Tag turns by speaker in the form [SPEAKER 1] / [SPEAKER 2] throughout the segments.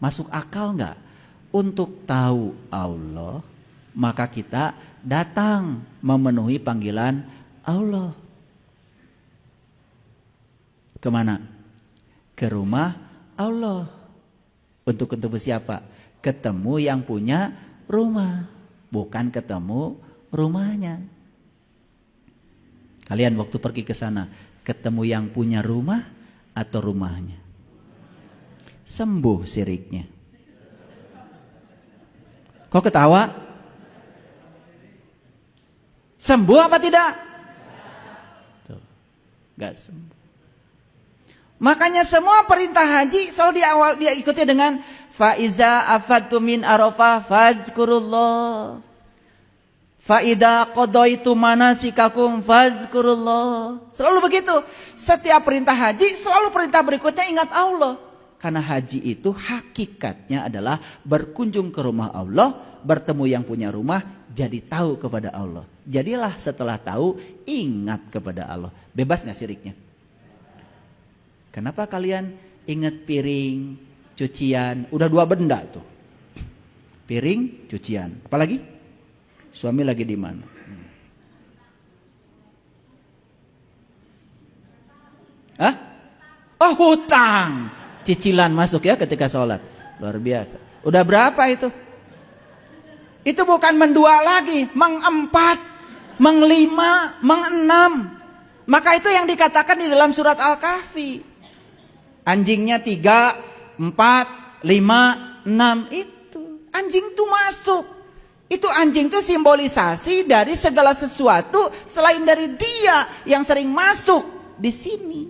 [SPEAKER 1] Masuk akal nggak? Untuk tahu Allah, maka kita datang memenuhi panggilan Allah. Kemana? Ke rumah Allah. Untuk ketemu siapa? Ketemu yang punya rumah, bukan ketemu rumahnya. Kalian waktu pergi ke sana, ketemu yang punya rumah atau rumahnya? Sembuh siriknya. Kok ketawa? Sembuh apa tidak? Tuh, gak sembuh. Makanya semua perintah haji selalu di awal dia ikuti dengan faiza afadtu min arafah fazkurullah. Faida qadaitu manasikakum fazkurullah. Selalu begitu. Setiap perintah haji selalu perintah berikutnya ingat Allah. Karena haji itu hakikatnya adalah berkunjung ke rumah Allah, bertemu yang punya rumah, jadi tahu kepada Allah. Jadilah setelah tahu ingat kepada Allah. Bebas nggak siriknya? Kenapa kalian ingat piring, cucian? Udah 2 benda tuh. Piring, cucian. Apalagi? Suami lagi di mana? Hah? Oh, hutang. Cicilan masuk ya ketika sholat. Luar biasa. Udah berapa itu? Itu bukan mendua lagi, mengempat, menglima, mengenam. Maka itu yang dikatakan di dalam surat Al-Kahfi. Anjingnya 3, 4, 5, 6 itu. Anjing itu masuk. Itu anjing itu simbolisasi dari segala sesuatu selain dari dia yang sering masuk di sini.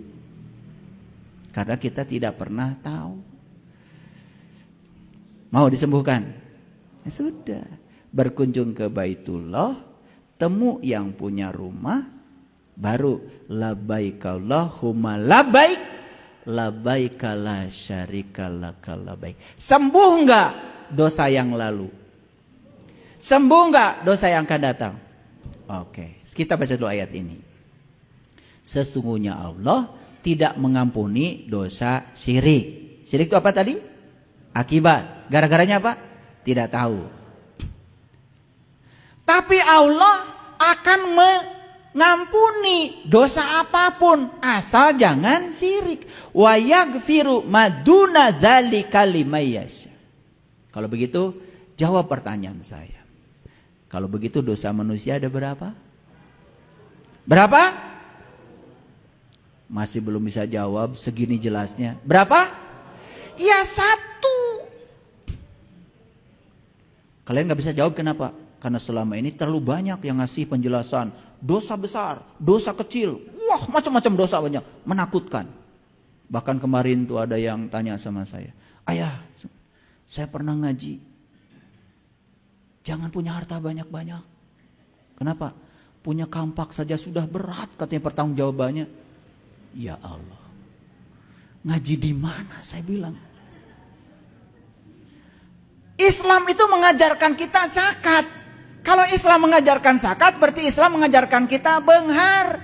[SPEAKER 1] Karena kita tidak pernah tahu. Mau disembuhkan? Ya sudah. Berkunjung ke Baitullah, temu yang punya rumah, baru labbaik Allahumma labbaik, labbaik la syarika laka labbaik. Sembuh enggak dosa yang lalu? Sembuh enggak dosa yang akan datang? Oke, kita baca dulu ayat ini. Sesungguhnya Allah tidak mengampuni dosa syirik. Syirik itu apa tadi? Akibat. Gara-garanya apa? Tidak tahu. Tapi Allah akan mengampuni dosa apapun asal jangan syirik. Wa yaghfiru maduna dzalika liman yasha. Kalau begitu, jawab pertanyaan saya. Kalau begitu dosa manusia ada berapa? Berapa? Masih belum bisa jawab, segini jelasnya. Berapa? Ya 1. Kalian gak bisa jawab kenapa? Karena selama ini terlalu banyak yang ngasih penjelasan. Dosa besar, dosa kecil. Wah, macam-macam dosa banyak. Menakutkan. Bahkan kemarin tuh ada yang tanya sama saya. Ayah, saya pernah ngaji. Jangan punya harta banyak-banyak. Kenapa? Punya kampak saja sudah berat katanya pertanggungjawabannya. Ya Allah. Ngaji di mana saya bilang? Islam itu mengajarkan kita zakat. Kalau Islam mengajarkan zakat berarti Islam mengajarkan kita benghar.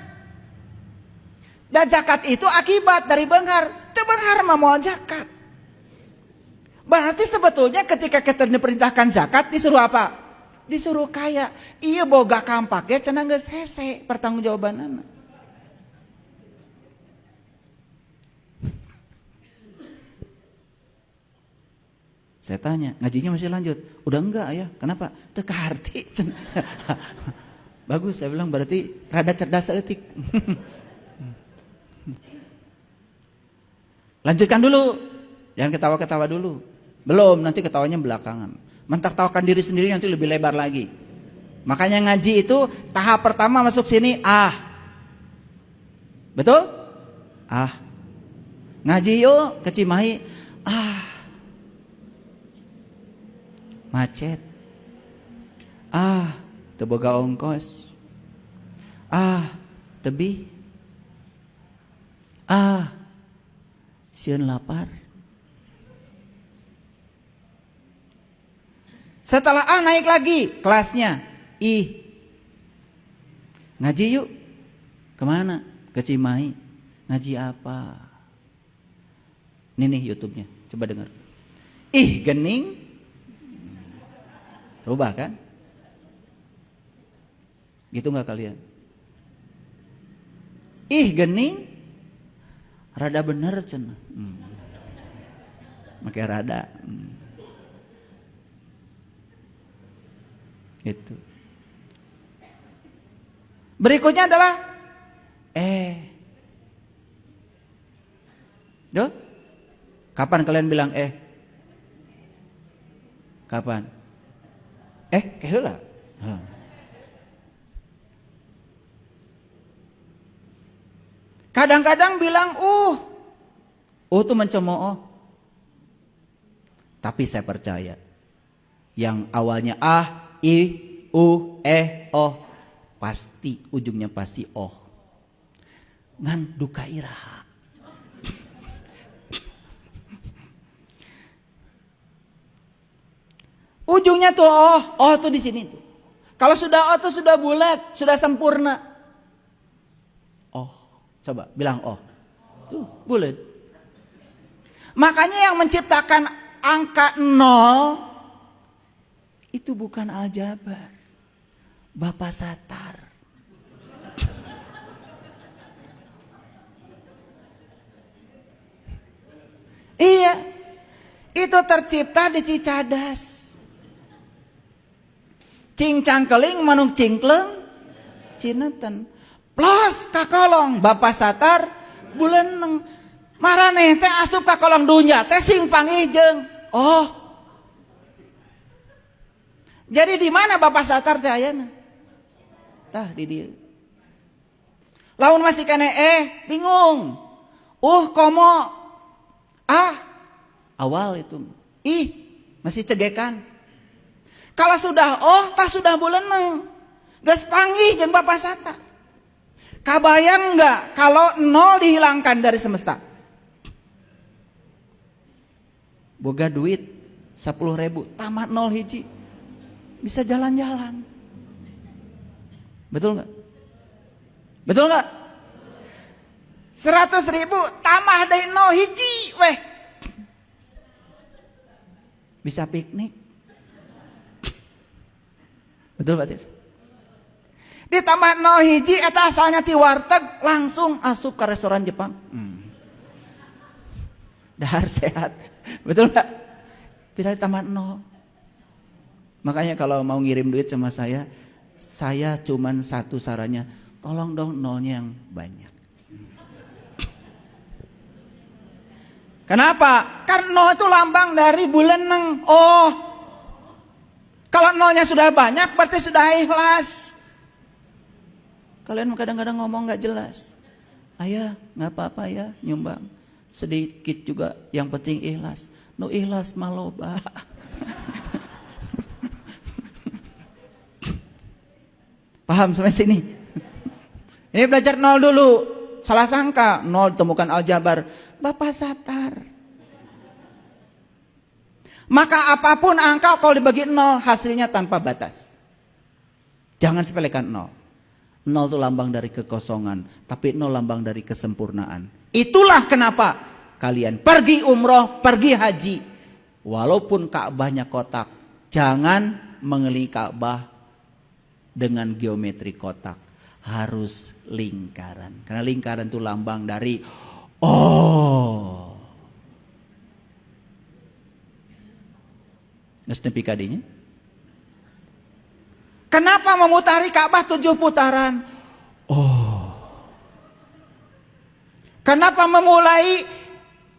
[SPEAKER 1] Dan zakat itu akibat dari benghar. Itu benghar mau zakat. Berarti sebetulnya ketika kita diperintahkan zakat disuruh apa? Disuruh kaya. Iya boga kampaknya cenah geus hese pertanggungjawabanana. Saya tanya, ngajinya masih lanjut? Udah enggak ya? Kenapa? Teu kaharti. Bagus, saya bilang berarti rada cerdas etik. Lanjutkan dulu. Jangan ketawa-ketawa dulu. Belum, nanti ketawanya belakangan. Mentertawakan diri sendiri nanti lebih lebar lagi. Makanya ngaji itu tahap pertama masuk sini Betul? Ngaji yuk ke Cimahi. Macet. Teu boga ongkos. Tebih. Sieun lapar. Setelah naik lagi kelasnya. Ngaji yuk. Kemana? Ke Cimahi. Ngaji apa? Ini nih YouTube-nya. Coba dengar. Ih gening. Rubah kan? Gitu nggak kalian? Ih gening. Rada bener cenah. Makai rada. Itu. Berikutnya adalah Duh? Kapan kalian bilang Kapan? Keheula. Kadang-kadang bilang tuh mencemooh. Tapi saya percaya yang awalnya pasti ujungnya pasti ngan duka iraha. Ujungnya tuh tuh di sini tuh. Kalau sudah tuh sudah bulat, sudah sempurna. Coba bilang tuh bulat. Makanya yang menciptakan angka 0 itu bukan aljabar, Bapak Satar. Iya, itu tercipta di Cicadas. Cing cangkeling manung cingkleng Cineten. Plus kakolong Bapak Satar buleneng. Maraneh teh asup kakolong dunya teh sing pangijeung. Jadi di mana Bapak Satar teh ayeuna? Tah di dieu. Lamun masih kene bingung. Komo. Awal itu. Masih cegekan. Kalau sudah tah sudah buleneng. Geus panggih jeung Bapak Satar. Kabayang enggak kalau 0 dihilangkan dari semesta? Boga duit 10.000, tamat 0 hiji. Bisa jalan-jalan. Betul enggak? Betul enggak? 100.000 tambah dari 0 hiji weh. Bisa piknik. Betul Pak Tir? Ditambah 0 hiji eta asalnya ti warteg langsung asup ke restoran Jepang. Dahar sehat. Betul enggak? Tidak ditambah 0. Makanya kalau mau ngirim duit sama saya cuman satu sarannya, tolong dong 0-nya yang banyak. Kenapa? Karena 0 itu lambang dari buleneng. Kalau 0-nya sudah banyak berarti sudah ikhlas. Kalian kadang-kadang ngomong gak jelas. Ayah gak apa-apa ya nyumbang. Sedikit juga yang penting ikhlas. Nu ikhlas mah loba. Paham sampai sini? Ini belajar 0 dulu. Salah sangka 0 temukan aljabar. Bapak Satar. Maka apapun angka kalau dibagi 0 hasilnya tanpa batas. Jangan sepelekan 0. 0 itu lambang dari kekosongan, tapi 0 lambang dari kesempurnaan. Itulah kenapa kalian pergi umroh, pergi haji, walaupun Ka'bahnya kotak, jangan mengelilingi Ka'bah dengan geometri kotak, harus lingkaran. Karena lingkaran itu lambang dari Nges nepi kadinya. Kenapa memutari Ka'bah 7 putaran? Kenapa memulai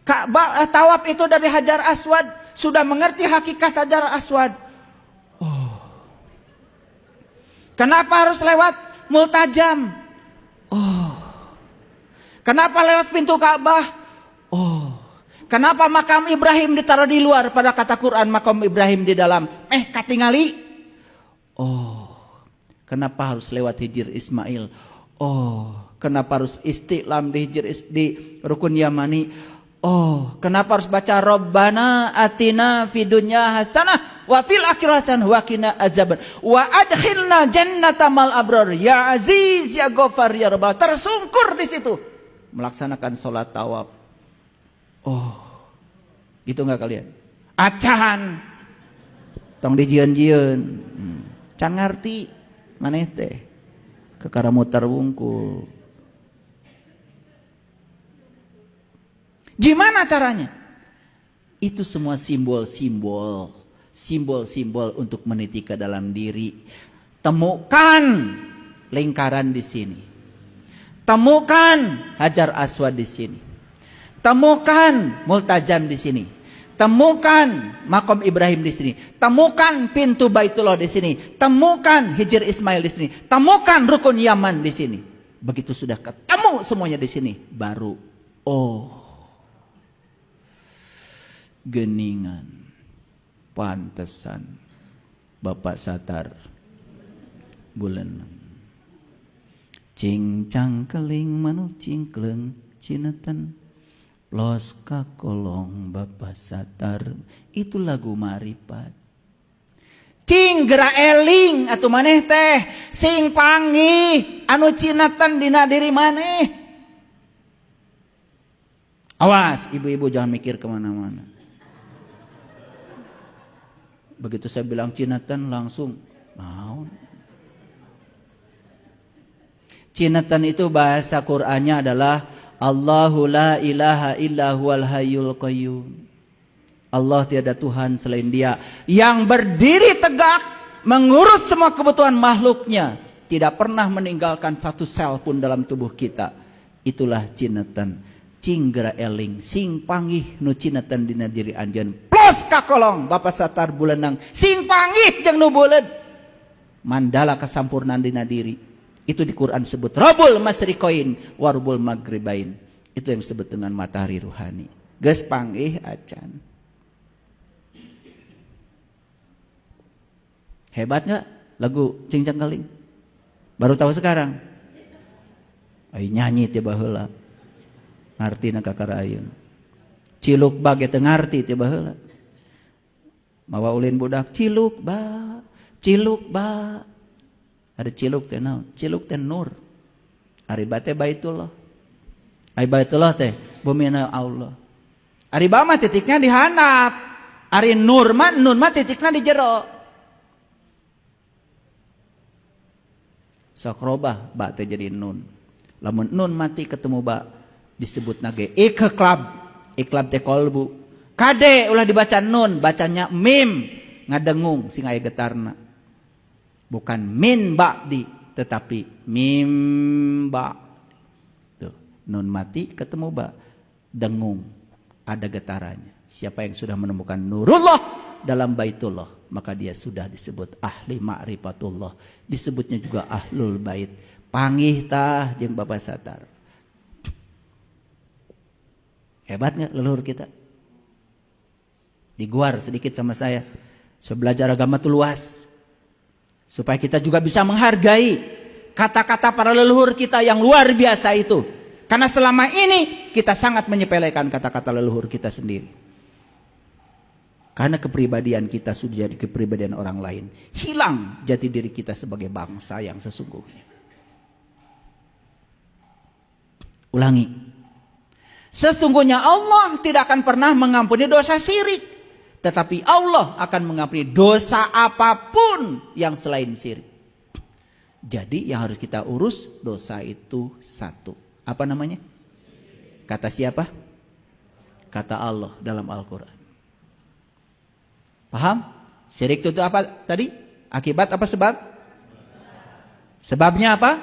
[SPEAKER 1] Ka'bah tawaf itu dari Hajar Aswad? Sudah mengerti hakikat Hajar Aswad. Kenapa harus lewat Multajam? Kenapa lewat pintu Ka'bah? Kenapa makam Ibrahim ditaruh di luar pada kata Quran makam Ibrahim di dalam? Katingali. Kenapa harus lewat Hijr Ismail? Kenapa harus istiqlam di Rukun Yamani? Kenapa harus baca Rabbana atina fid dunya hasanah wa fil akhirati hasanah wa qina azaban wa adkhilna jannata mal abrar ya aziz ya ghafar ya rabb. Tersungkur di situ melaksanakan sholat tawaf. Gitu enggak kalian? Acan. Tong dijieun-jieun. Can ngarti maneh teh. Kekara muter wungkul. Gimana caranya? Itu semua simbol-simbol. Simbol-simbol untuk meniti ke dalam diri. Temukan lingkaran di sini. Temukan Hajar Aswad di sini. Temukan Multajam di sini. Temukan Makom Ibrahim di sini. Temukan pintu Baitullah di sini. Temukan Hijr Ismail di sini. Temukan Rukun Yaman di sini. Begitu sudah ketemu semuanya di sini, baru geningan. Pantesan Bapak Satar bulan cincang keling manu cingkleng cineten los kakolong Bapak Satar. Itu lagu Marifat. Cing gera eling atuh maneh teh sing panggih anu cineten dina diri maneh. Awas ibu-ibu jangan mikir kemana-mana. Begitu saya bilang cineten langsung naon. Cineten itu bahasa Qur'annya adalah Allahu la ilaha illa huwal hayyul qayyum. Allah tiada Tuhan selain Dia yang berdiri tegak mengurus semua kebutuhan makhluknya, tidak pernah meninggalkan satu sel pun dalam tubuh kita. Itulah cineten. Cinggera eling sing panggih nu cineten dina diri anjeun plus kakolong Bapak Satar bulenang sing panggih jeung nu buleud mandala kasampurnan dina diri. Itu di Quran sebut Rabbul Masyriqain Warbul Maghribain. Itu yang disebut dengan matahari ruhani. Geus panggih acan. Hebat gak lagu Cincang Keling? Baru tahu sekarang? Ay nyanyi teh baheula. Ngarti na kakaraeun. Ciluk ba ge teu ngarti teh baheula. Mawa ulin budak ciluk ba. Ada ciluk teh naon? Ciluk teh nur. Ari bate Baitullah. Ai Baitullah teh bumina Allah. Ari ba mah titiknya di handap. Ari nur mah nun mah titikna di jero. Sakrobah ba teh jadi nun. Lamun nun mati ketemu ba disebut nage iklab teh kolbu. Kade ulah dibaca nun, bacanya mim ngadengung sing aya getarna. Bukan min ba'di tetapi mim ba. Tuh, nun mati ketemu ba dengung ada getarannya. Siapa yang sudah menemukan nurullah dalam Baitullah, maka dia sudah disebut ahli ma'rifatullah. Disebutnya juga ahlul bait. Panggih tah jeung Bapak Satar. Hebat nggak leluhur kita? Diguar sedikit sama saya. Saya belajar agama itu luas. Supaya kita juga bisa menghargai kata-kata para leluhur kita yang luar biasa itu. Karena selama ini kita sangat menyepelekan kata-kata leluhur kita sendiri. Karena kepribadian kita sudah jadi kepribadian orang lain. Hilang jati diri kita sebagai bangsa yang sesungguhnya. Ulangi. Sesungguhnya Allah tidak akan pernah mengampuni dosa syirik. Tetapi Allah akan mengampuni dosa apapun yang selain syirik. Jadi yang harus kita urus dosa itu satu. Apa namanya? Kata siapa? Kata Allah dalam Al-Quran. Paham? Syirik itu apa tadi? Akibat apa sebab? Sebabnya apa?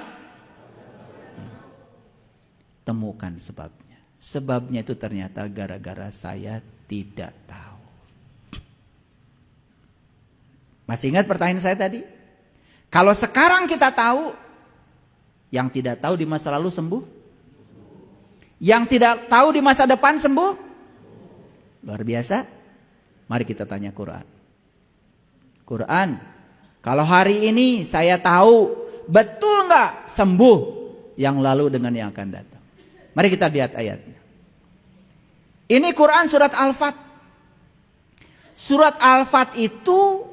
[SPEAKER 1] Temukan sebabnya. Sebabnya itu ternyata gara-gara saya tidak tahu. Masih ingat pertanyaan saya tadi? Kalau sekarang kita tahu, yang tidak tahu di masa lalu sembuh? Yang tidak tahu di masa depan sembuh? Luar biasa. Mari kita tanya Quran. Quran, kalau hari ini saya tahu, betul nggak sembuh yang lalu dengan yang akan datang? Mari kita lihat ayatnya. Ini Quran surat Al-Fat. Surat Al-Fat itu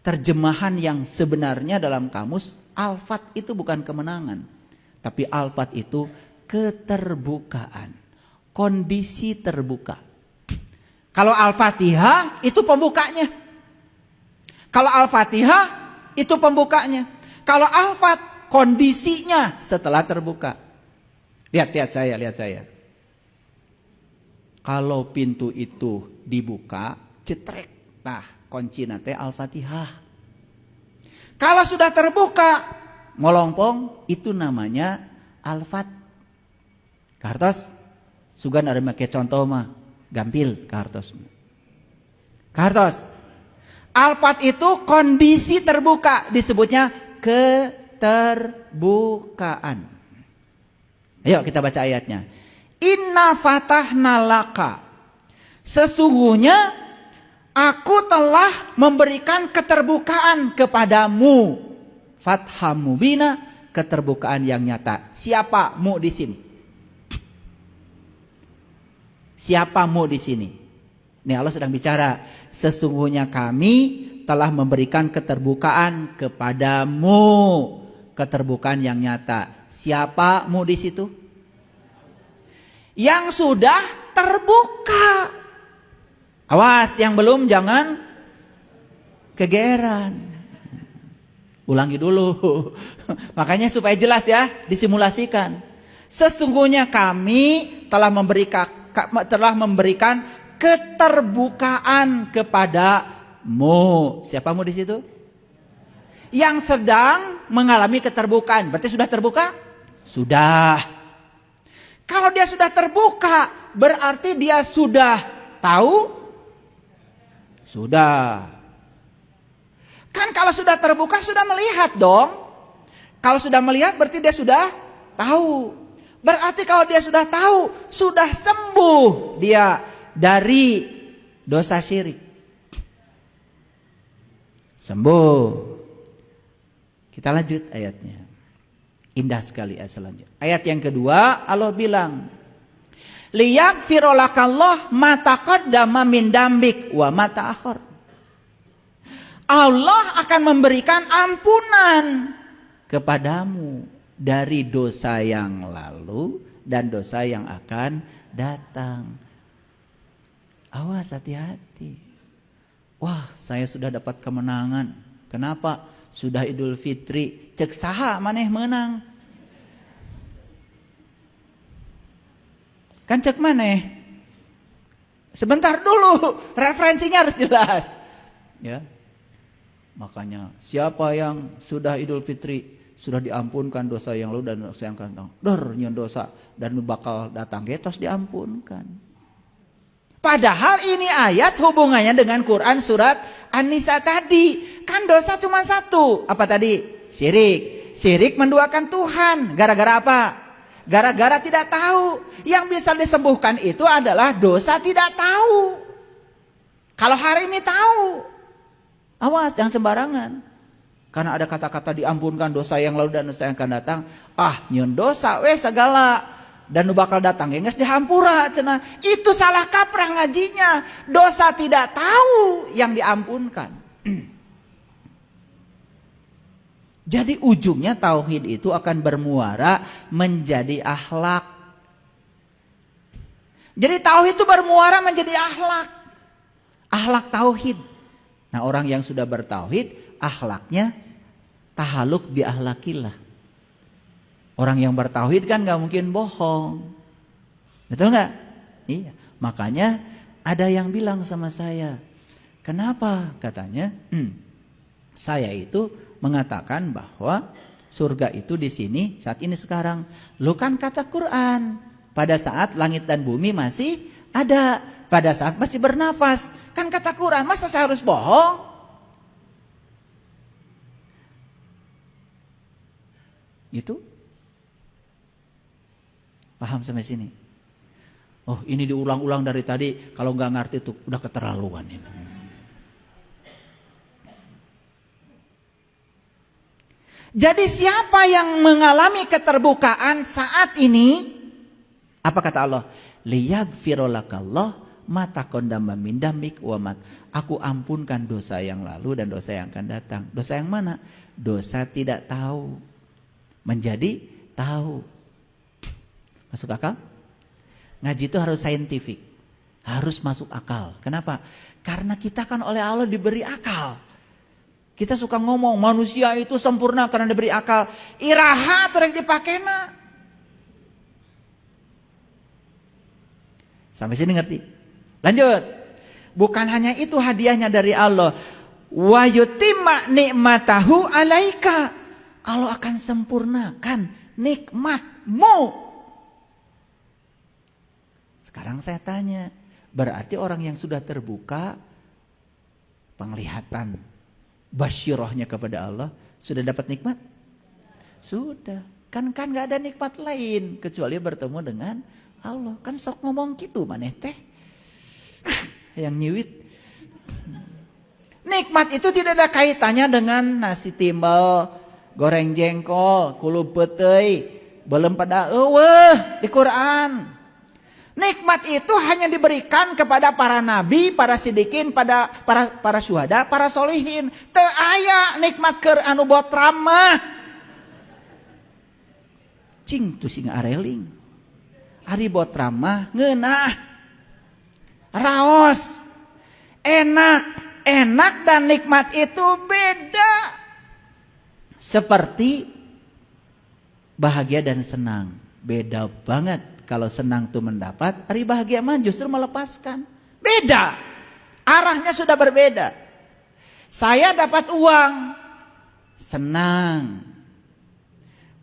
[SPEAKER 1] terjemahan yang sebenarnya dalam kamus. Al-Fat itu bukan kemenangan. Tapi Al-Fat itu keterbukaan. Kondisi terbuka. Kalau Al-Fatihah itu pembukanya. Kalau Al-Fatihah itu pembukanya. Kalau Al-Fat kondisinya setelah terbuka. Lihat saya. Kalau pintu itu dibuka, cetrek. Nah, kunci nate Al-Fatihah. Kalau sudah terbuka, molongpong, itu namanya Al-Fat. Kartos, sugan ada make contoh mah, gampil kartos. Kartos. Al-Fat itu kondisi terbuka, disebutnya keterbukaan. Ayo kita baca ayatnya. Inna fatahna laka. Sesungguhnya aku telah memberikan keterbukaan kepadamu. Fathah mubina, keterbukaan yang nyata. Siapa mu di sini? Siapa mu di sini? Ini Allah sedang bicara. Sesungguhnya kami telah memberikan keterbukaan kepadamu. Keterbukaan yang nyata. Siapa mu di situ? Yang sudah terbuka. Awas, yang belum jangan kegeeran. Ulangi dulu. Makanya supaya jelas ya, disimulasikan. Sesungguhnya kami telah memberikan keterbukaan kepadamu. Siapa mu di situ? Yang sedang mengalami keterbukaan. Berarti sudah terbuka? Sudah. Kalau dia sudah terbuka, berarti dia sudah tahu? Sudah. Kan kalau sudah terbuka sudah melihat dong. Kalau sudah melihat berarti dia sudah tahu. Berarti kalau dia sudah tahu, sudah sembuh dia dari dosa syirik. Sembuh. Kita lanjut ayatnya. Indah sekali ayat selanjutnya. Ayat yang kedua, Allah bilang, liyaghfirolakallah ma taqaddama min dambik wa ma ta'akhkhar. Allah akan memberikan ampunan kepadamu dari dosa yang lalu dan dosa yang akan datang. Awas, hati-hati. Wah, saya sudah dapat kemenangan. Kenapa? Sudah Idul Fitri, cek saha maneh menang. Kan cek maneh. Sebentar dulu, referensinya harus jelas. Ya. Makanya siapa yang sudah Idul Fitri, sudah diampunkan dosa yang lalu dan dosa yang akan datang. Dor nyeun dosa dan bakal datang getos diampunkan. Padahal ini ayat hubungannya dengan Quran surat An-Nisa tadi. Kan dosa cuma satu. Apa tadi? Syirik. Syirik menduakan Tuhan. Gara-gara apa? Gara-gara tidak tahu. Yang bisa disembuhkan itu adalah dosa tidak tahu. Kalau hari ini tahu, awas jangan sembarangan. Karena ada kata-kata diampunkan dosa yang lalu dan dosa yang akan datang. Ah, nyeun dosa weh segala. Dan nu bakal datang geus dihampura cenah. Itu salah kaprah ngajinya. Dosa tidak tahu yang diampunkan. Jadi ujungnya tauhid itu akan bermuara menjadi akhlak. Jadi tauhid itu bermuara menjadi akhlak. Akhlak tauhid. Nah, orang yang sudah bertauhid, akhlaknya tahaluk bi akhlakillah. Orang yang bertauhid kan gak mungkin bohong. Betul gak? Iya. Makanya ada yang bilang sama saya, kenapa? Katanya, saya itu mengatakan bahwa surga itu di sini saat ini sekarang. Lu kan kata Quran, pada saat langit dan bumi masih ada, pada saat masih bernafas. Kan kata Quran, masa saya harus bohong? Gitu. Paham sampai sini? Oh, ini diulang-ulang dari tadi. Kalau nggak ngerti tuh udah keterlaluan ini. Jadi siapa yang mengalami keterbukaan saat ini? Apa kata Allah? Liyaghfirolakallah ma taqaddama min dambik wa mat. Aku ampunkan dosa yang lalu dan dosa yang akan datang. Dosa yang mana? Dosa tidak tahu menjadi tahu. Masuk akal? Ngaji itu harus saintifik. Harus masuk akal. Kenapa? Karena kita kan oleh Allah diberi akal. Kita suka ngomong manusia itu sempurna karena diberi akal. Iraha terus dipakena. Sampai sini ngerti? Lanjut. Bukan hanya itu hadiahnya dari Allah. Wa yutimma nikmatahu alaika. Allah akan sempurnakan nikmatmu. Sekarang saya tanya, berarti orang yang sudah terbuka penglihatan basyirahnya kepada Allah sudah dapat nikmat? Sudah. Kan gak ada nikmat lain kecuali bertemu dengan Allah. Kan sok ngomong gitu maneh teh. Yang nyiwit. Nikmat itu tidak ada kaitannya dengan nasi timbel, goreng jengkol, kulu petei, belum pada eueuh di Quran. Nikmat itu hanya diberikan kepada para nabi, para sidikin, para syuhada, para solihin. Teu aya nikmat keur anu botram mah. Cing tu sing areling. Ari botram mah ngeunah. Raos. Enak dan nikmat itu beda. Seperti bahagia dan senang. Beda banget. Kalau senang tuh mendapat, hari bahagia mah justru melepaskan. Beda. Arahnya sudah berbeda. Saya dapat uang, senang.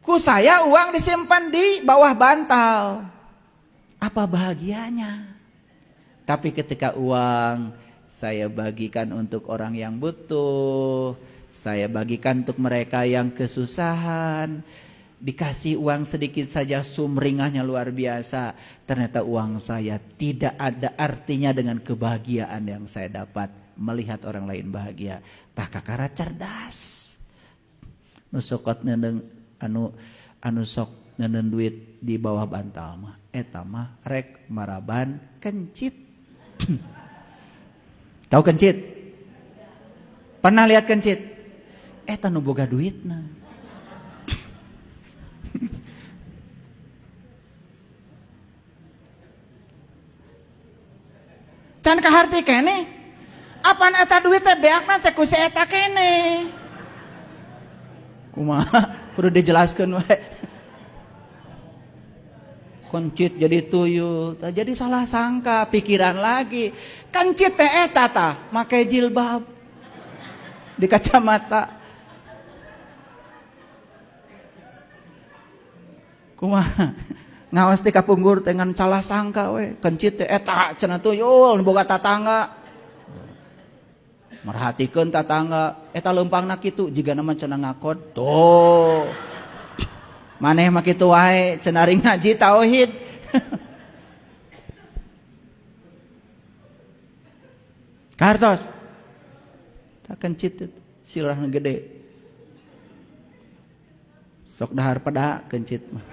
[SPEAKER 1] Ku saya uang disimpan di bawah bantal. Apa bahagianya? Tapi ketika uang saya bagikan untuk orang yang butuh, saya bagikan untuk mereka yang kesusahan, dikasih uang sedikit saja sumringahnya luar biasa. Ternyata uang saya tidak ada artinya dengan kebahagiaan yang saya dapat melihat orang lain bahagia. Tah kakara cerdas. Nu sokot neuneuh anu sok neuneuh duit di bawah bantal mah eta mah rek maraban kencit. Tahu kencit? Pernah lihat kencit? Eta nu boga duitna. Can kaharti kene? Apaan eta duit teh beakna teh ku si eta kene? Kumaha? Kudu dijelaskeun we. Kencit jadi tuyul, jadi salah sangka, pikiran lagi. Kencit teh eta tah make jilbab di kacamata. Kumaha? Ngaos ti kapunggur dengan salah sangka we. Kencit teh eta cenah tuyul boga tatangga. Merhatikeun tatangga, eta leumpangna kitu jigana mah cenah ngakod. Tuh. Maneh mah kitu wae cenah ari ngaji tauhid. Kartos. Tak kencit silahna gede. Sok dahar pada kencit mah.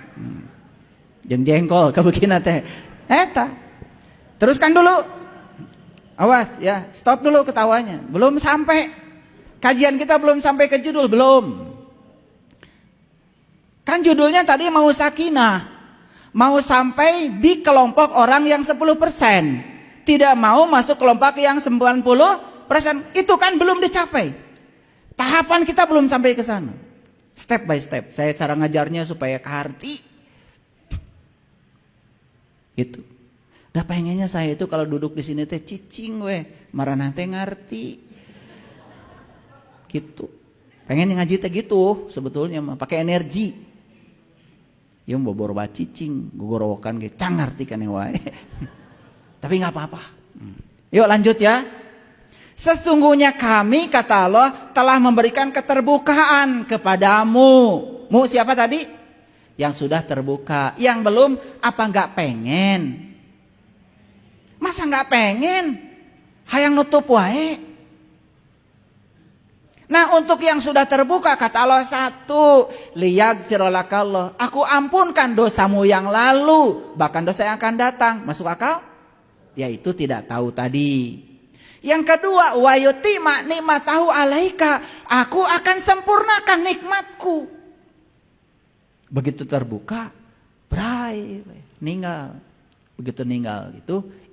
[SPEAKER 1] Jeung jengkol kabegina teh. Eta. Teruskan dulu. Awas ya, stop dulu ketawanya. Belum sampai. Kajian kita belum sampai ke judul, belum. Kan judulnya tadi mau sakinah. Mau sampai di kelompok orang yang 10%. Tidak mau masuk kelompok yang 90%. Itu kan belum dicapai. Tahapan kita belum sampai ke sana. Step by step. Saya cara ngajarnya supaya keharti. Gitu. Dah pengennya saya itu kalau duduk di sini teh cicing weh, marana teh ngarti. Gitu. Pengen ngaji teh gitu sebetulnya mah pakai energi. Yang bobor ba cicing, gogorowokan ge cang ngarti kan wae. Tapi enggak apa-apa. Yuk lanjut ya. Sesungguhnya kami kata Allah telah memberikan keterbukaan kepadamu. Mu siapa tadi? Yang sudah terbuka. Yang belum apa enggak pengen? Masa nggak pengen? Hayang nutup wae. Nah untuk yang sudah terbuka kata Allah satu, liyaghfiralakallah, aku ampunkan dosamu yang lalu, bahkan dosa yang akan datang. Masuk akal? Yaitu tidak tahu tadi. Yang kedua, wa yutimma nikmatahu alaika, aku akan sempurnakan nikmatku. Begitu terbuka, brai, ninggal. Begitu ninggal itu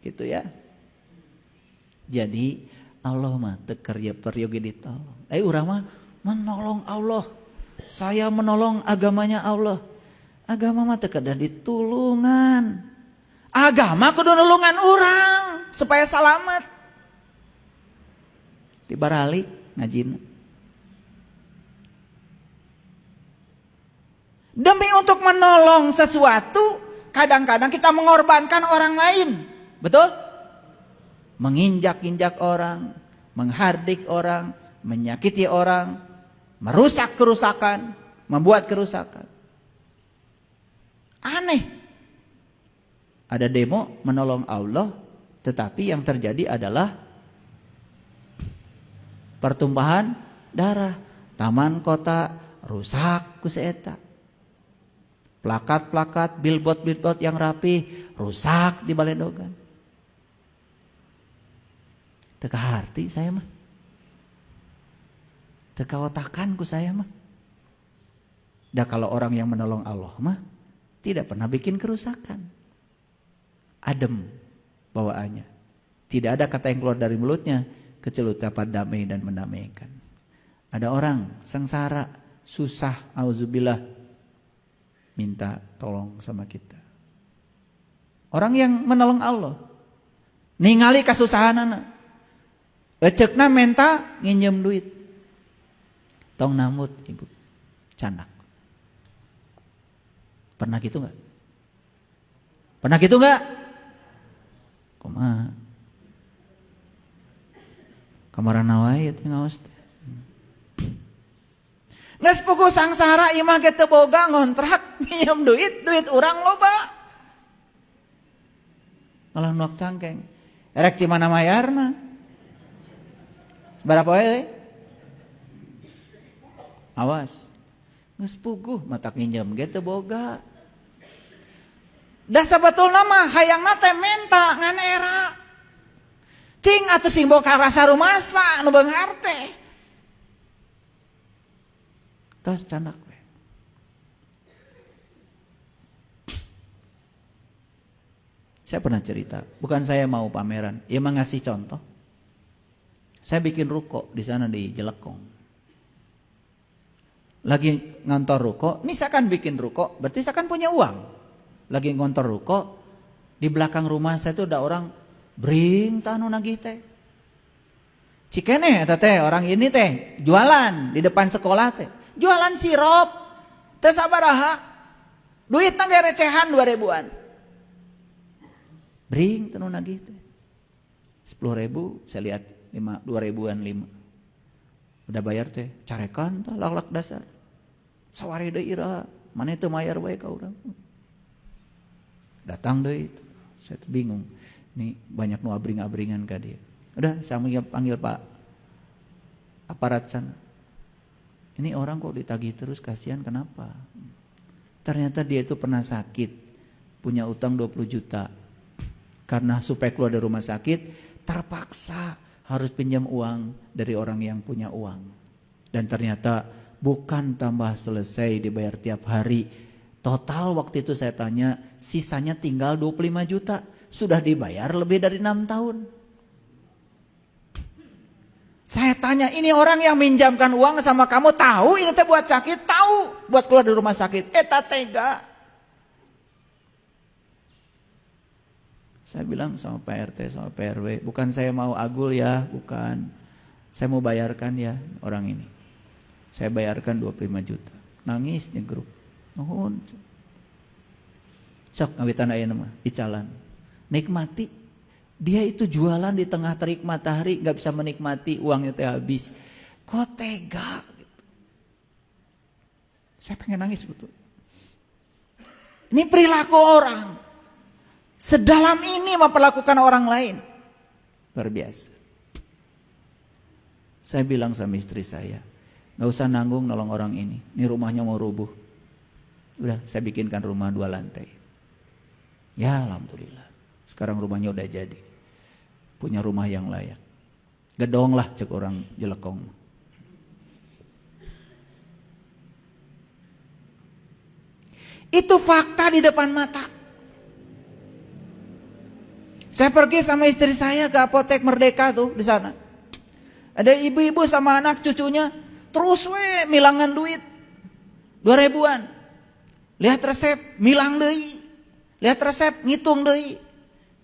[SPEAKER 1] Gitu ya. Jadi Allah mah teu peryogi ditolong. Urang mah menolong Allah. Saya menolong agamanya Allah. Agama mah teu kedah ditulungan. Agama kudu nulungan orang supaya selamat. Tibaralik ngajina. Demi untuk menolong sesuatu, kadang-kadang kita mengorbankan orang lain. Betul? Menginjak-injak orang, menghardik orang, menyakiti orang, merusak kerusakan, membuat kerusakan. Aneh. Ada demo menolong Allah, tetapi yang terjadi adalah pertumpahan darah. Taman kota rusak ku saeta. Plakat-plakat, billboard yang rapi rusak di Baledogan. Teka harti saya mah. Teka otakan ku saya mah. Dan kalau orang yang menolong Allah mah tidak pernah bikin kerusakan. Adem bawaannya. Tidak ada kata yang keluar dari mulutnya kecuali ucapan damai dan mendamaikan. Ada orang sengsara, susah, auzubillah, minta tolong sama kita. Orang yang menolong Allah, ningali kasusahanana, ecekna menta nginjem duit, tong namut ibu, canak. Pernah gitu nggak? Pernah gitu nggak? Kumaha? Kamaran nawai itu ngaos. Nges pugu sangsara imah ge teu boga ngontrak nginjem duit urang loba. Malah nuak cangkeng. Erek di mana mayarna? Berapa we? Awas. Nges puguh matak nginjem ge teu boga. Da sabetulna mah hayangna teh menta ngan era. Cing atuh sing boga rasa rumasa nu beunghar teh. Tos canak we. Saya pernah cerita, bukan saya mau pameran, ia mah ngasih contoh. Saya bikin ruko di sana di Jelekong. Lagi ngantor ruko, ini saya kan bikin ruko, berarti saya kan punya uang. Lagi ngontor ruko, di belakang rumah saya tuh ada orang bring tanu nagih teh. Cikene teh orang ini teh jualan di depan sekolah teh. Jualan sirup teh sabaraha. Duitna ge recehan 2.000-an. Bring tanu nagih teh. 10.000 saya lihat 2.000-an 5. Udah bayar teh, carekan tah laklak dasar. Sawari deui iraha, mane teu mayar bae ka urang. Datang deui. Saya bingung. Ini banyak nu abring-abringan ka dia. Udah saya panggil Pak aparat sana. Ini orang kok ditagih terus, kasihan, kenapa? Ternyata dia itu pernah sakit, punya utang 20 juta. Karena supaya keluar dari rumah sakit, terpaksa harus pinjam uang dari orang yang punya uang. Dan ternyata bukan tambah selesai dibayar tiap hari. Total waktu itu saya tanya, sisanya tinggal 25 juta. Sudah dibayar lebih dari 6 tahun. Saya tanya, ini orang yang minjamkan uang sama kamu tahu ini teh buat sakit? Tahu buat keluar dari rumah sakit. Eta tega. Saya bilang sama Pak RT, sama Pak RW, bukan saya mau agul ya, bukan. Saya mau bayarkan ya orang ini. Saya bayarkan 25 juta. Nangis nyegruk. Nuhun. Sok ngawitan aya mah dicalan. Nikmati. Dia itu jualan di tengah terik matahari, gak bisa menikmati, uangnya teh habis. Kok tega? Saya pengen nangis betul. Ini perilaku orang. Sedalam ini memperlakukan orang lain. Luar biasa. Saya bilang sama istri saya, gak usah nanggung nolong orang ini. Ini rumahnya mau rubuh. Udah saya bikinkan rumah 2 lantai. Ya alhamdulillah. Sekarang rumahnya udah jadi. Punya rumah yang layak. Gedong lah cek orang Jelekong. Itu fakta di depan mata. Saya pergi sama istri saya ke apotek Merdeka tuh di sana. Ada ibu-ibu sama anak cucunya terus milangan duit 2.000-an. Lihat resep, milang deui. Lihat resep, ngitung deui.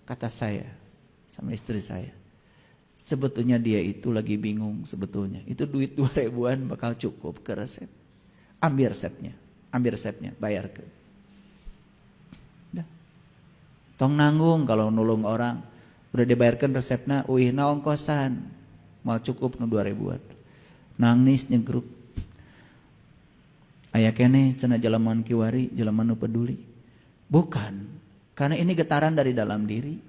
[SPEAKER 1] Kata saya sama istri saya, sebetulnya dia itu lagi bingung sebetulnya. Itu duit 2.000-an bakal cukup ke resep. Ambil resepnya, bayar ke. Udah. Tong nanggung kalau nulung orang, udah dibayarkan resepnya, uihna ongkosan, mal cukup nu 2.000-an. Nangis nyegruk. Aya keneh cenah jalaman kiwari, jalaman nu peduli. Bukan, karena ini getaran dari dalam diri.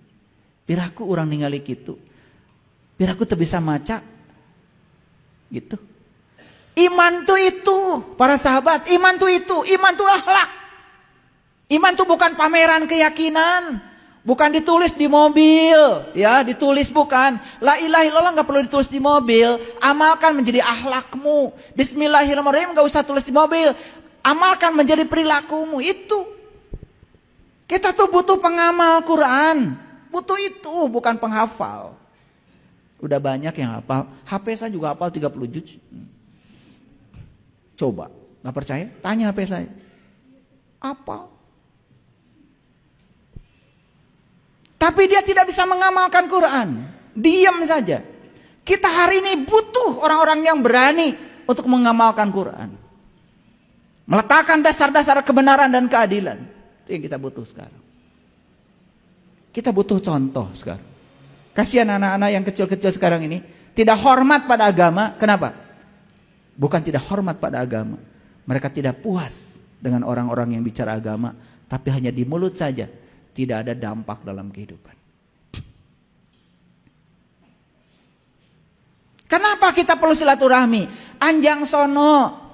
[SPEAKER 1] Piraku orang ningali gitu. Piraku teu bisa maca. Gitu. Iman tuh itu, para sahabat, iman tuh itu, iman tuh akhlak. Iman tuh bukan pameran keyakinan, bukan ditulis di mobil, ya, ditulis bukan. La ilaha illallah enggak perlu ditulis di mobil, amalkan menjadi akhlakmu. Bismillahirrahmanirrahim enggak usah tulis di mobil, amalkan menjadi perilakumu. Itu. Kita tuh butuh pengamal Quran. Butuh itu, bukan penghafal. Udah banyak yang hafal. HP saya juga hafal 30 juz. Coba, gak percaya? Tanya HP saya. Hafal. Tapi dia tidak bisa mengamalkan Quran. Diam saja. Kita hari ini butuh orang-orang yang berani untuk mengamalkan Quran. Meletakkan dasar-dasar kebenaran dan keadilan. Itu yang kita butuh sekarang. Kita butuh contoh sekarang. Kasihan anak-anak yang kecil-kecil sekarang ini tidak hormat pada agama. Kenapa? Bukan tidak hormat pada agama. Mereka tidak puas dengan orang-orang yang bicara agama, tapi hanya di mulut saja, tidak ada dampak dalam kehidupan. Kenapa kita perlu silaturahmi? Anjang sono.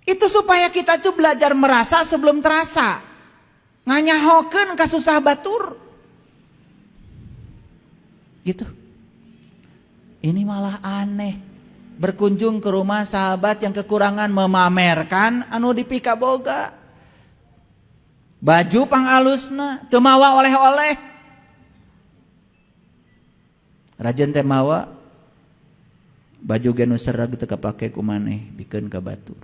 [SPEAKER 1] Itu supaya kita tuh belajar merasa sebelum terasa. Nganyahokeun kasusah batur. Gitu. Ini malah aneh. Berkunjung ke rumah sahabat yang kekurangan memamerkan anu dipika boga. Baju pangalusna teu mawa oleh-oleh. Rajen teh mawa baju genu serag teu kapake ku maneh bikeun ka batur.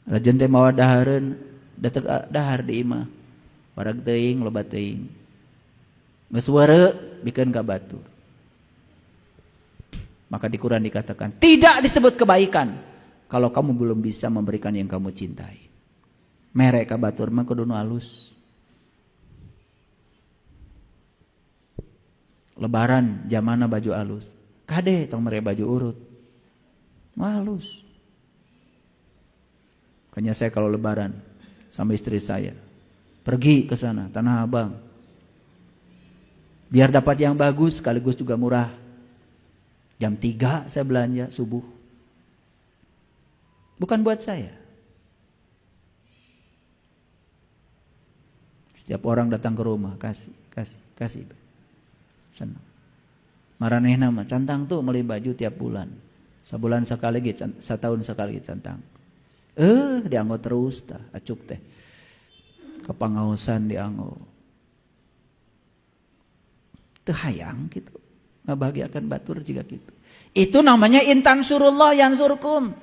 [SPEAKER 1] Rajen teh mawa dahareun da teu dahar di imah. Parag teuing loba teuing. Geus weureu bikeun ka batur. Maka di Quran dikatakan tidak disebut kebaikan kalau kamu belum bisa memberikan yang kamu cintai. Mere ka batur mah kudu nu alus. Lebaran jamana baju alus. Kade tong mere baju urut. Halus. Makanya saya kalau lebaran sama istri saya pergi ke sana Tanah Abang. Biar dapat yang bagus sekaligus juga murah. Jam 3 saya belanja subuh. Bukan buat saya. Setiap orang datang ke rumah kasih. Senang. Maranehna mah cantang tuh beli baju tiap bulan. Sebulan sekali gitu, setahun sekali cantang. Dianggo terus tah acuk teh. Kepangausan dianggo. Teu hayang gitu. Ngabahagiakan batur juga gitu. Itu namanya intan surullah yang surkum.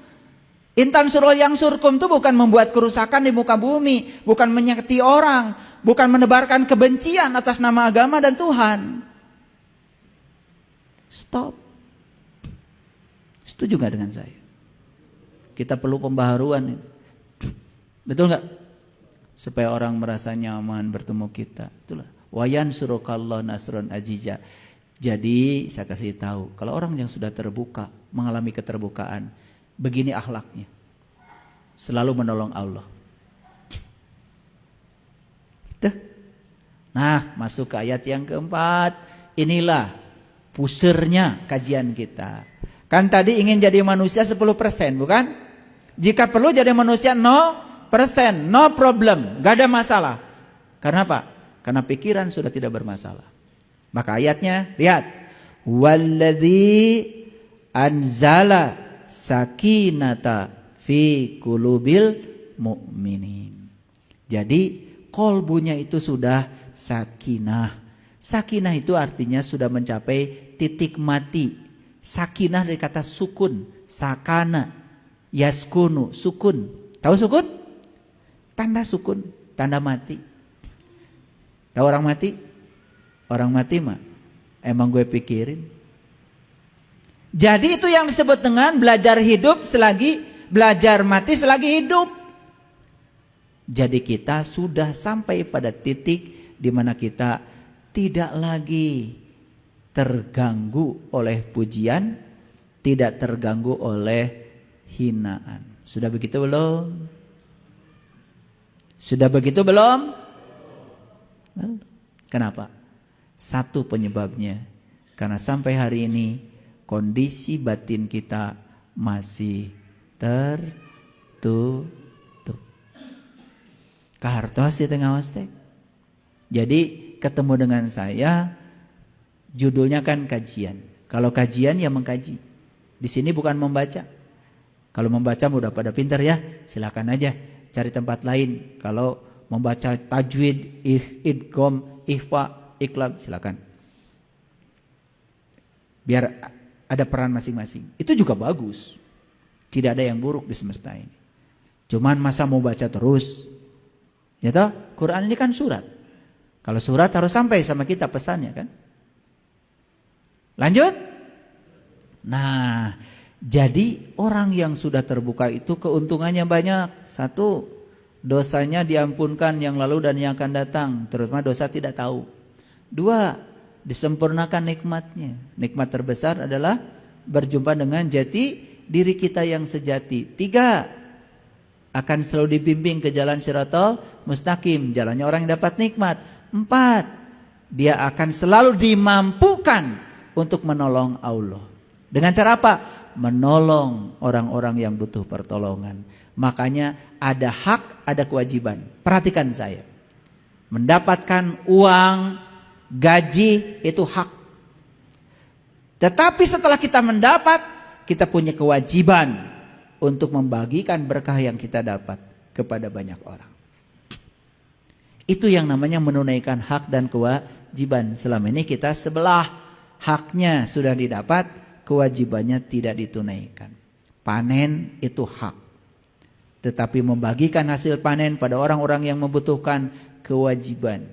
[SPEAKER 1] Intan surullah yang surkum itu bukan membuat kerusakan di muka bumi, bukan menyakiti orang, bukan menebarkan kebencian atas nama agama dan Tuhan. Stop. Setuju gak dengan saya? Kita perlu pembaharuan. Betul gak? Supaya orang merasa nyaman bertemu kita. Itulah. Wayan surukallah nasron aziza. Jadi saya kasih tahu, kalau orang yang sudah terbuka, mengalami keterbukaan, begini akhlaknya. Selalu menolong Allah. Gitu. Nah, masuk ke ayat yang keempat. Inilah pusernya kajian kita. Kan tadi ingin jadi manusia 10%, bukan? Jika perlu jadi manusia 0%, no problem, gak ada masalah. Karena apa? Karena pikiran sudah tidak bermasalah. Maka ayatnya, lihat. Walladzi anzala sakinata fi qulubil mu'minin. Jadi kolbunya itu sudah sakinah, Sakinah itu artinya sudah mencapai titik mati. Sakinah dari kata sukun, sakana, yaskunu, sukun. Tahu sukun? Tanda sukun, tanda mati. Tahu orang mati? Orang mati mah emang gue pikirin. Jadi itu yang disebut dengan belajar hidup selagi belajar mati selagi hidup. Jadi kita sudah sampai pada titik di mana kita tidak lagi terganggu oleh pujian, tidak terganggu oleh hinaan. Sudah begitu belum? Sudah begitu belum? Kenapa? Satu penyebabnya, karena sampai hari ini kondisi batin kita masih tertutup. Kahartos di tengah waste. Jadi ketemu dengan saya, judulnya kan kajian. Kalau kajian ya mengkaji. Di sini bukan membaca. Kalau membaca udah pada pintar ya, silakan aja cari tempat lain. Kalau membaca tajwid, idgham, ikhfa, iqlab, silakan. Biar ada peran masing-masing. Itu juga bagus. Tidak ada yang buruk di semesta ini. Cuman masa mau baca terus? Ya toh, Quran ini kan surat. Kalau surat harus sampai sama kita pesannya kan. Lanjut. Nah, jadi orang yang sudah terbuka itu keuntungannya banyak. Satu, dosanya diampunkan yang lalu dan yang akan datang, terutama dosa tidak tahu. Dua, disempurnakan nikmatnya. Nikmat terbesar adalah berjumpa dengan jati diri kita yang sejati. Tiga, akan selalu dibimbing ke jalan Shiratal Mustaqim, jalannya orang yang dapat nikmat. Empat, dia akan selalu dimampukan untuk menolong Allah. Dengan cara apa? Menolong orang-orang yang butuh pertolongan. Makanya ada hak, ada kewajiban. Perhatikan saya. Mendapatkan uang, gaji itu hak. Tetapi setelah kita mendapat, kita punya kewajiban untuk membagikan berkah yang kita dapat kepada banyak orang. Itu yang namanya menunaikan hak dan kewajiban. Selama ini kita sebelah, haknya sudah didapat, kewajibannya tidak ditunaikan. Panen itu hak. Tetapi membagikan hasil panen pada orang-orang yang membutuhkan, kewajiban.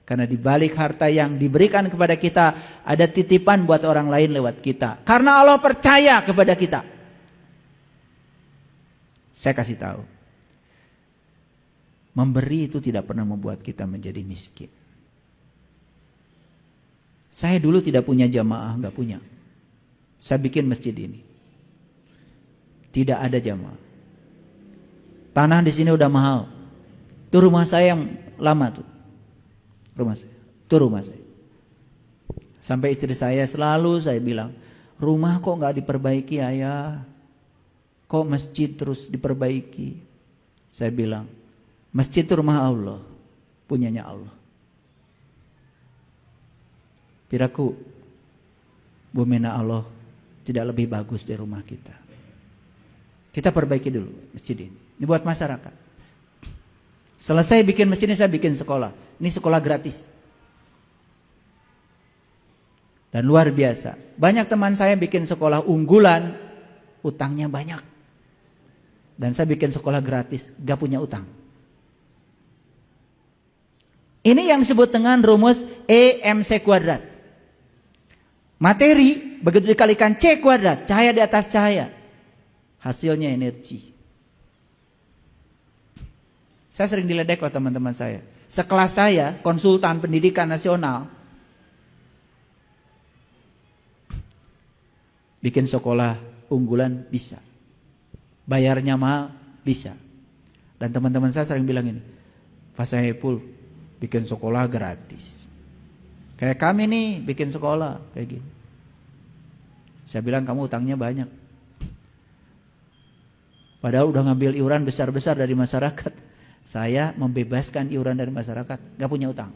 [SPEAKER 1] Karena di balik harta yang diberikan kepada kita, ada titipan buat orang lain lewat kita. Karena Allah percaya kepada kita. Saya kasih tahu, memberi itu tidak pernah membuat kita menjadi miskin. Saya dulu tidak punya jamaah, nggak punya. Saya bikin masjid ini, tidak ada jamaah. Tanah di sini udah mahal. Itu rumah saya yang lama tuh, rumah saya. Sampai istri saya selalu saya bilang, rumah kok nggak diperbaiki ayah? Kok masjid terus diperbaiki? Saya bilang, masjid itu rumah Allah, punyanya Allah. Piraku, bumena Allah tidak lebih bagus dari rumah kita. Kita perbaiki dulu masjid ini. Ini buat masyarakat. Selesai bikin masjid ini, saya bikin sekolah. Ini sekolah gratis. Dan luar biasa. Banyak teman saya bikin sekolah unggulan, utangnya banyak. Dan saya bikin sekolah gratis, gak punya utang. Ini yang disebut dengan rumus EMC kuadrat. Materi begitu dikalikan C kuadrat, cahaya di atas cahaya, hasilnya energi. Saya sering diledek oleh teman-teman saya. Sekelas saya, konsultan pendidikan nasional, bikin sekolah unggulan bisa. Bayarnya mahal, bisa. Dan teman-teman saya sering bilang ini, Pak Saiful bikin sekolah gratis. Kayak kami nih bikin sekolah kayak gini. Saya bilang kamu utangnya banyak. Padahal udah ngambil iuran besar-besar dari masyarakat. Saya membebaskan iuran dari masyarakat, gak punya utang.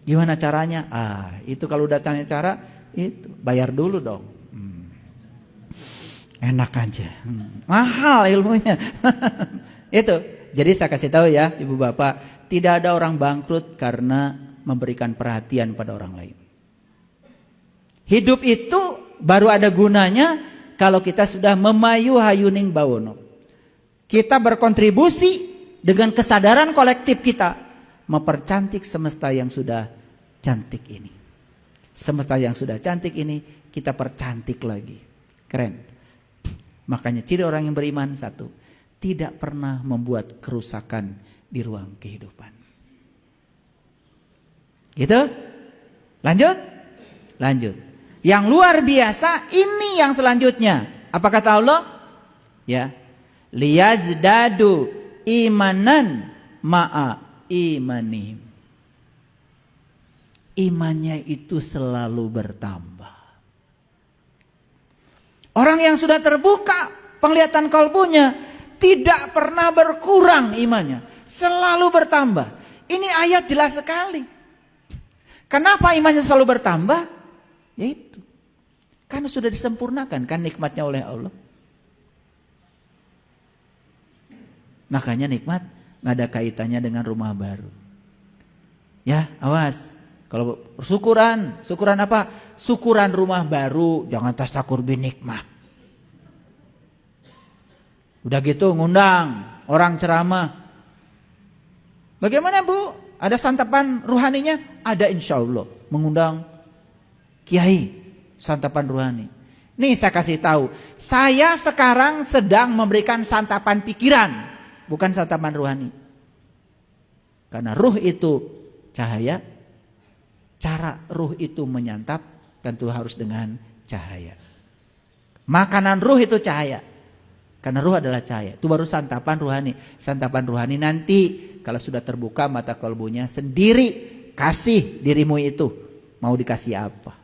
[SPEAKER 1] Gimana caranya? Itu kalau udah tanya cara, itu bayar dulu dong. Enak aja, mahal ilmunya. Itu, jadi saya kasih tahu ya ibu bapak, tidak ada orang bangkrut karena memberikan perhatian pada orang lain. Hidup itu baru ada gunanya kalau kita sudah memayu hayuning bawono. Kita berkontribusi dengan kesadaran kolektif kita mempercantik semesta yang sudah cantik ini. Semesta yang sudah cantik ini kita percantik lagi. Keren. Makanya ciri orang yang beriman satu, tidak pernah membuat kerusakan di ruang kehidupan. Gitu? Lanjut? Lanjut. Yang luar biasa ini yang selanjutnya. Apa kata Allah? Ya. Liyazdadu imanan ma'a imanihim. Imannya itu selalu bertambah. Orang yang sudah terbuka penglihatan kalbunya tidak pernah berkurang imannya, selalu bertambah. Ini ayat jelas sekali. Kenapa imannya selalu bertambah? Yaitu karena sudah disempurnakan kan nikmatnya oleh Allah. Makanya nikmat nggak ada kaitannya dengan rumah baru. Ya, awas. Kalau syukuran apa? Syukuran rumah baru, jangan tasyakur binikmah. Udah gitu ngundang orang ceramah. Bagaimana Bu? Ada santapan ruhaninya? Ada insya Allah. Mengundang kiai santapan ruhani. Nih saya kasih tahu, saya sekarang sedang memberikan santapan pikiran, bukan santapan ruhani. Karena ruh itu cahaya, cara ruh itu menyantap tentu harus dengan cahaya. Makanan ruh itu cahaya, karena ruh adalah cahaya. Itu baru santapan ruhani. Santapan ruhani nanti kalau sudah terbuka mata kalbunya sendiri, kasih dirimu itu mau dikasih apa.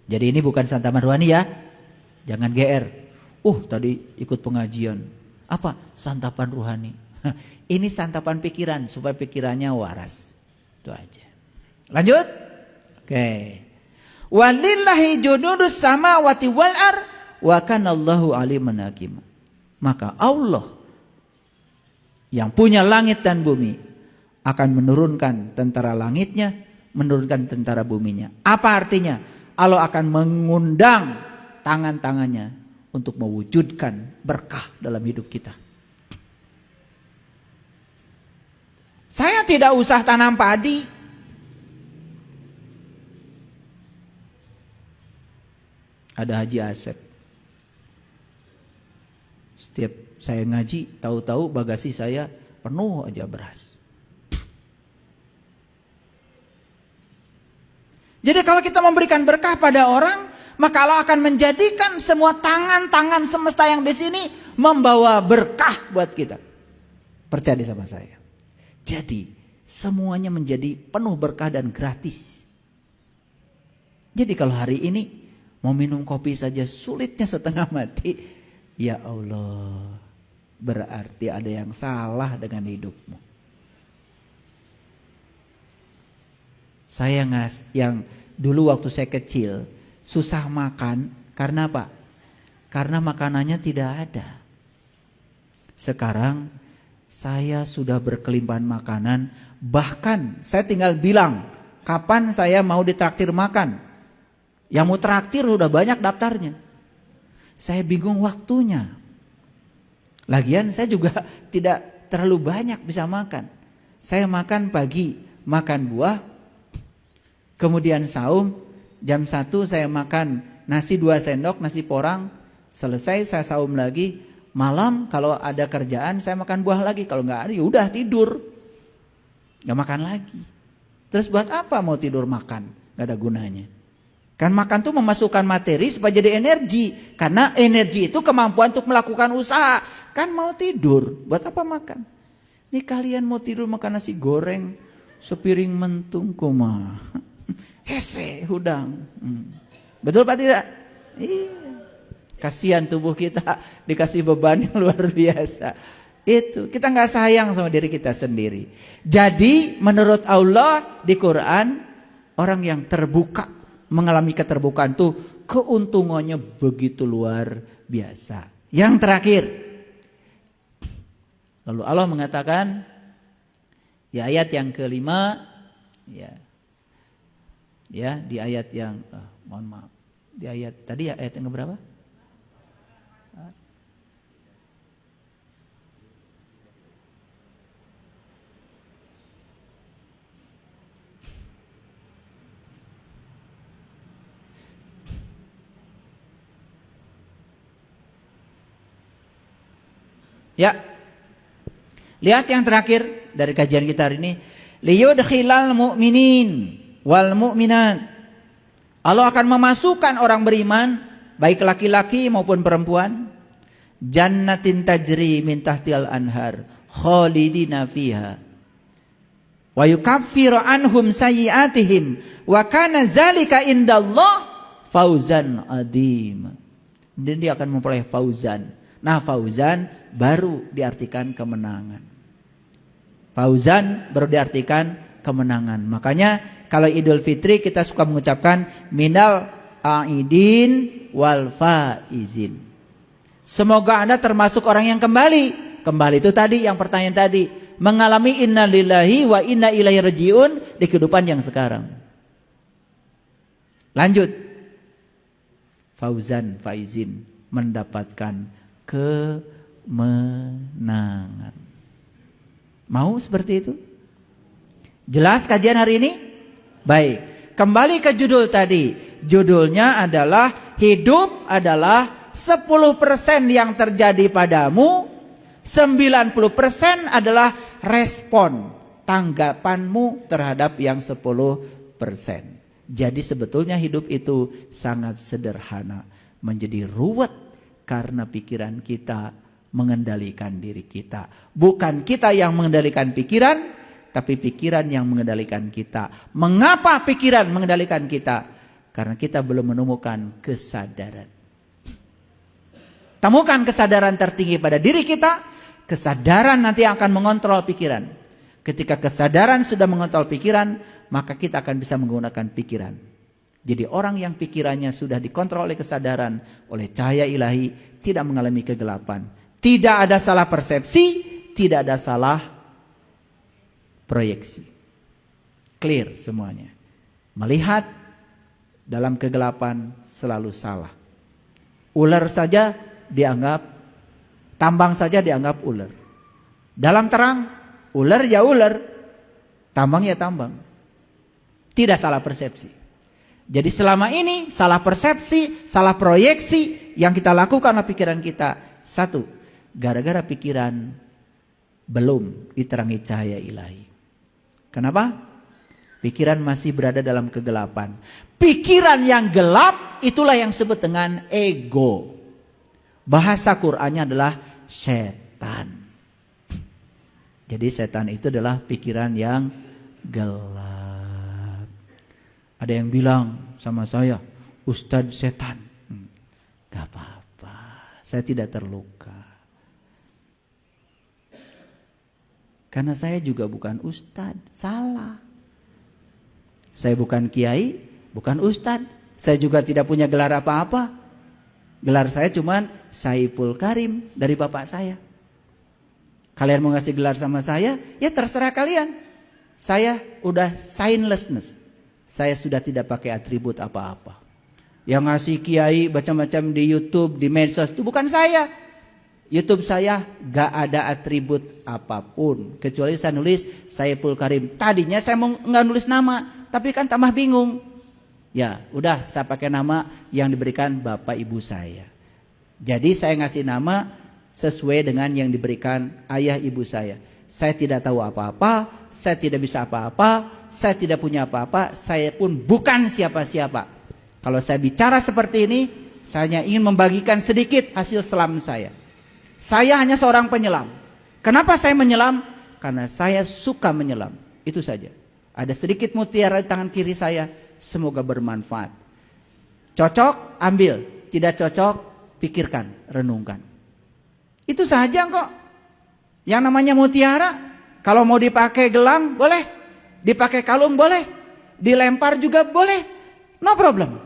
[SPEAKER 1] Jadi ini bukan santapan ruhani ya. Jangan GR. Tadi ikut pengajian. Apa? Santapan ruhani. Ini santapan pikiran supaya pikirannya waras. Itu aja. Lanjut. Oke. Walillahi junudus samawati wal ar wa kanallahu aliman hakim. Maka Allah yang punya langit dan bumi akan menurunkan tentara langitnya, menurunkan tentara buminya. Apa artinya? Allah akan mengundang tangan-tangannya untuk mewujudkan berkah dalam hidup kita. Saya tidak usah tanam padi. Ada Haji Asep. Setiap saya ngaji, tahu-tahu bagasi saya penuh aja beras. Jadi kalau kita memberikan berkah pada orang, maka Allah akan menjadikan semua tangan-tangan semesta yang di sini membawa berkah buat kita. Percaya sama saya. Jadi semuanya menjadi penuh berkah dan gratis. Jadi kalau hari ini mau minum kopi saja sulitnya setengah mati, ya Allah, berarti ada yang salah dengan hidupmu. Saya yang dulu waktu saya kecil susah makan karena apa? Karena makanannya tidak ada. Sekarang saya sudah berkelimpahan makanan, bahkan saya tinggal bilang kapan saya mau ditraktir makan. Yang mau traktir udah banyak daftarnya. Saya bingung waktunya. Lagian saya juga tidak terlalu banyak bisa makan. Saya makan pagi, makan buah. Kemudian saum, jam 1 saya makan nasi 2 sendok, nasi porang. Selesai saya saum lagi. Malam kalau ada kerjaan saya makan buah lagi. Kalau nggak ada ya udah tidur. Nggak makan lagi. Terus buat apa mau tidur makan? Nggak ada gunanya. Kan makan tuh memasukkan materi supaya jadi energi. Karena energi itu kemampuan untuk melakukan usaha. Kan mau tidur, buat apa makan? Ini kalian mau tidur makan nasi goreng sepiring mentung koma. Hese hudang. Betul Pak tidak? Iya. Kasihan tubuh kita dikasih beban yang luar biasa. Itu kita nggak sayang sama diri kita sendiri. Jadi menurut Allah di Quran, orang yang terbuka mengalami keterbukaan tuh keuntungannya begitu luar biasa. Yang terakhir, lalu Allah mengatakan Di ayat yang kelima, ya di ayat yang mohon maaf, di ayat tadi ya ayat yang keberapa? Ya, lihat yang terakhir dari kajian kita hari ini. Liyudkhilal mu'minin wal mu'minat. Allah akan memasukkan orang beriman, baik laki-laki maupun perempuan, jannatin tajri min tahtil anhar, khalidina fiha. Wa yukaffiru anhum sayyi'atihim, wa kana zalika indallah fauzan adim. Dan dia akan memperoleh fauzan. Nah, fauzan baru diartikan kemenangan. Fauzan baru diartikan kemenangan. Makanya kalau Idul Fitri kita suka mengucapkan minal aidin wal faizin. Semoga Anda termasuk orang yang kembali. Kembali itu tadi yang pertanyaan tadi, mengalami innalillahi wa inna ilaihi rajiun di kehidupan yang sekarang. Lanjut. Fauzan faizin, mendapatkan kemenangan. Mau seperti itu? Jelas kajian hari ini? Baik, kembali ke judul tadi. Judulnya adalah hidup adalah 10% yang terjadi padamu, 90% adalah respon tanggapanmu terhadap yang 10%. Jadi sebetulnya hidup itu sangat sederhana, menjadi ruwet karena pikiran kita mengendalikan diri kita. Bukan kita yang mengendalikan pikiran, tapi pikiran yang mengendalikan kita. Mengapa pikiran mengendalikan kita? Karena kita belum menemukan kesadaran. Temukan kesadaran tertinggi pada diri kita, kesadaran nanti akan mengontrol pikiran. Ketika kesadaran sudah mengontrol pikiran, maka kita akan bisa menggunakan pikiran. Jadi orang yang pikirannya sudah dikontrol oleh kesadaran, oleh cahaya ilahi, tidak mengalami kegelapan. Tidak ada salah persepsi, tidak ada salah proyeksi. Clear semuanya. Melihat dalam kegelapan selalu salah. Ular saja dianggap, tambang saja dianggap ular. Dalam terang, ular ya ular, tambang ya tambang. Tidak salah persepsi. Jadi selama ini salah persepsi, salah proyeksi yang kita lakukan oleh pikiran kita. Satu, gara-gara pikiran belum diterangi cahaya ilahi. Kenapa? Pikiran masih berada dalam kegelapan. Pikiran yang gelap itulah yang disebut dengan ego. Bahasa Qur'annya adalah setan. Jadi setan itu adalah pikiran yang gelap. Ada yang bilang sama saya, Ustadz setan. Gak apa-apa, saya tidak terluka. Karena saya juga bukan ustadz, salah. Saya bukan kiai, bukan ustadz. Saya juga tidak punya gelar apa-apa. Gelar saya cuman Saiful Karim dari bapak saya. Kalian mau ngasih gelar sama saya, ya terserah kalian. Saya udah signlessness. Saya sudah tidak pakai atribut apa-apa. Yang ngasih kiai macam-macam di YouTube, di medsos itu bukan saya. YouTube saya gak ada atribut apapun. Kecuali saya nulis Saiful Karim. Tadinya saya mau nggak nulis nama, tapi kan tambah bingung. Ya udah saya pakai nama yang diberikan bapak ibu saya. Jadi saya ngasih nama sesuai dengan yang diberikan ayah ibu saya. Saya tidak tahu apa-apa, saya tidak bisa apa-apa, saya tidak punya apa-apa, saya pun bukan siapa-siapa. Kalau saya bicara seperti ini, saya hanya ingin membagikan sedikit hasil selam saya. Saya hanya seorang penyelam. Kenapa saya menyelam? Karena saya suka menyelam. Itu saja. Ada sedikit mutiara di tangan kiri saya, semoga bermanfaat. Cocok, ambil. Tidak cocok, pikirkan, renungkan. Itu saja kok. Yang namanya mutiara, kalau mau dipakai gelang, boleh. Dipakai kalung, boleh. Dilempar juga boleh. No problem.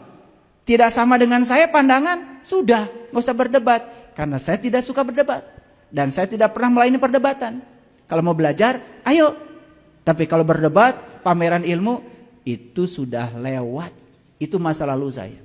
[SPEAKER 1] Tidak sama dengan saya pandangan, sudah, nggak usah berdebat. Karena saya tidak suka berdebat. Dan saya tidak pernah melayani perdebatan. Kalau mau belajar, ayo. Tapi kalau berdebat, pameran ilmu, itu sudah lewat. Itu masa lalu saya.